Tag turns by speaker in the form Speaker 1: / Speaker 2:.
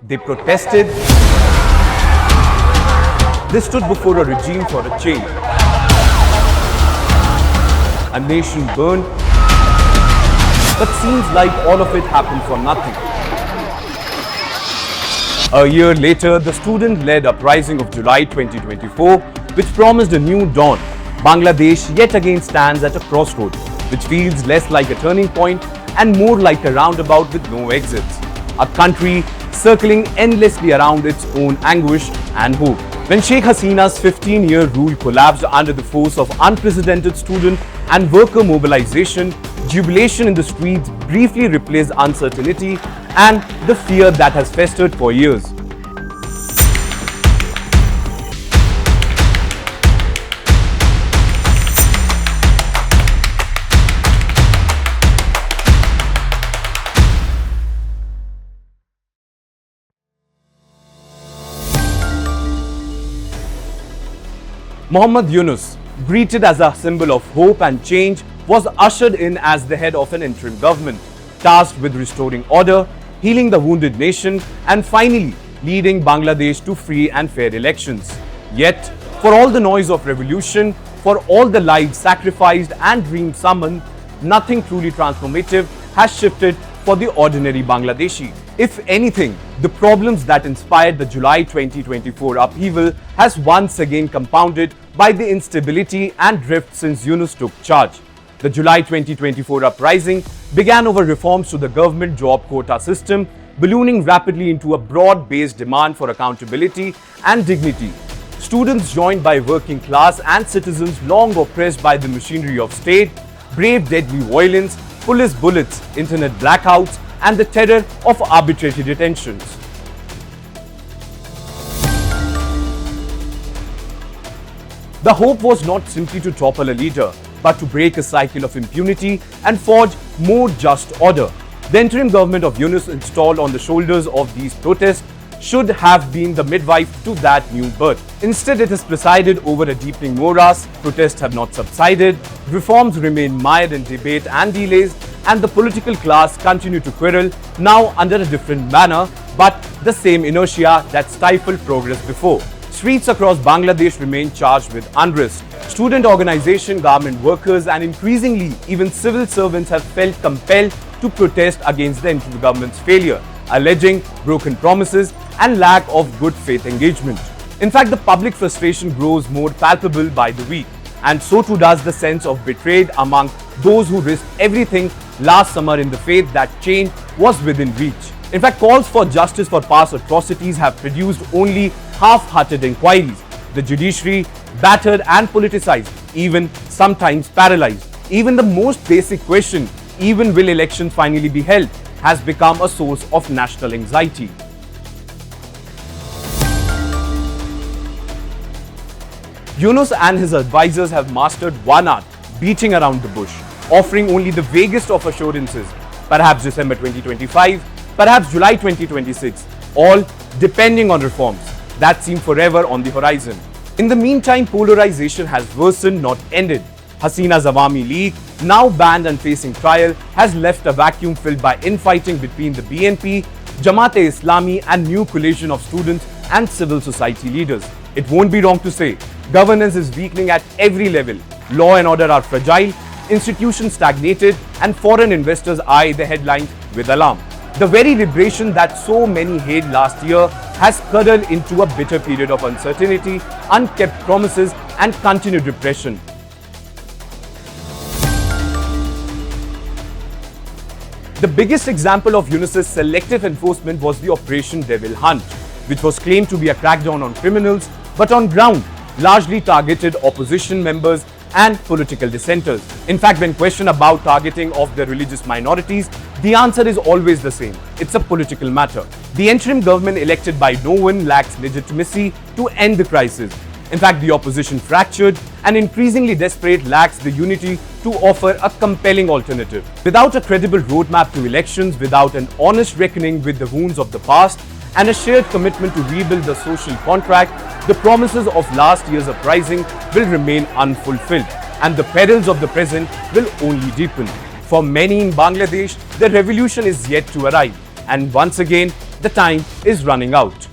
Speaker 1: They protested. They stood before a regime for a change. A nation burned. But seems like all of it happened for nothing. A year later, the student-led uprising of July 2024, which promised a new dawn, Bangladesh yet again stands at a crossroads, which feels less like a turning point and more like a roundabout with no exits. A country circling endlessly around its own anguish and hope. When Sheikh Hasina's 15-year rule collapsed under the force of unprecedented student and worker mobilization, jubilation in the streets briefly replaced uncertainty and the fear that has festered for years. Muhammad Yunus, greeted as a symbol of hope and change, was ushered in as the head of an interim government, tasked with restoring order, healing the wounded nation, and finally leading Bangladesh to free and fair elections. Yet, for all the noise of revolution, for all the lives sacrificed and dreams summoned, nothing truly transformative has shifted for the ordinary Bangladeshi. If anything, the problems that inspired the July 2024 upheaval has once again compounded by the instability and drift since Yunus took charge. The July 2024 uprising began over reforms to the government job quota system, ballooning rapidly into a broad-based demand for accountability and dignity. Students joined by working class and citizens long oppressed by the machinery of state, braved deadly violence, police bullets, internet blackouts, and the terror of arbitrary detentions. The hope was not simply to topple a leader, but to break a cycle of impunity and forge more just order. The interim government of Yunus, installed on the shoulders of these protests, should have been the midwife to that new birth. Instead, it has presided over a deepening morass, protests have not subsided, reforms remain mired in debate and delays, and the political class continue to quarrel, now under a different banner, but the same inertia that stifled progress before. Streets across Bangladesh remain charged with unrest. Student organization, government workers, and increasingly even civil servants have felt compelled to protest against the interim government's failure, alleging broken promises and lack of good faith engagement. In fact, the public frustration grows more palpable by the week, and so too does the sense of betrayal among those who risked everything last summer in the faith that change was within reach. In fact, calls for justice for past atrocities have produced only half-hearted inquiries. The judiciary, battered and politicized, even sometimes paralyzed. Even the most basic question, even will elections finally be held, has become a source of national anxiety. Yunus and his advisors have mastered one art, beating around the bush, offering only the vaguest of assurances, perhaps December 2025, perhaps July 2026, all depending on reforms that seem forever on the horizon. In the meantime, polarization has worsened, not ended. Hasina's Awami League, now banned and facing trial, has left a vacuum filled by infighting between the BNP, Jamaat-e-Islami and new coalition of students and civil society leaders. It won't be wrong to say, governance is weakening at every level. Law and order are fragile, institutions stagnated, and foreign investors eye the headlines with alarm. The very liberation that so many hailed last year has curdled into a bitter period of uncertainty, unkept promises, and continued repression. The biggest example of Yunus's selective enforcement was the Operation Devil Hunt, which was claimed to be a crackdown on criminals, but on ground largely targeted opposition members and political dissenters. In fact, when questioned about targeting of the religious minorities, the answer is always the same. It's a political matter. The interim government elected by no one lacks legitimacy to end the crisis. In fact, the opposition fractured and increasingly desperate lacks the unity to offer a compelling alternative. Without a credible roadmap to elections, without an honest reckoning with the wounds of the past, and a shared commitment to rebuild the social contract, the promises of last year's uprising will remain unfulfilled, and the perils of the present will only deepen. For many in Bangladesh, the revolution is yet to arrive, and once again, The time is running out.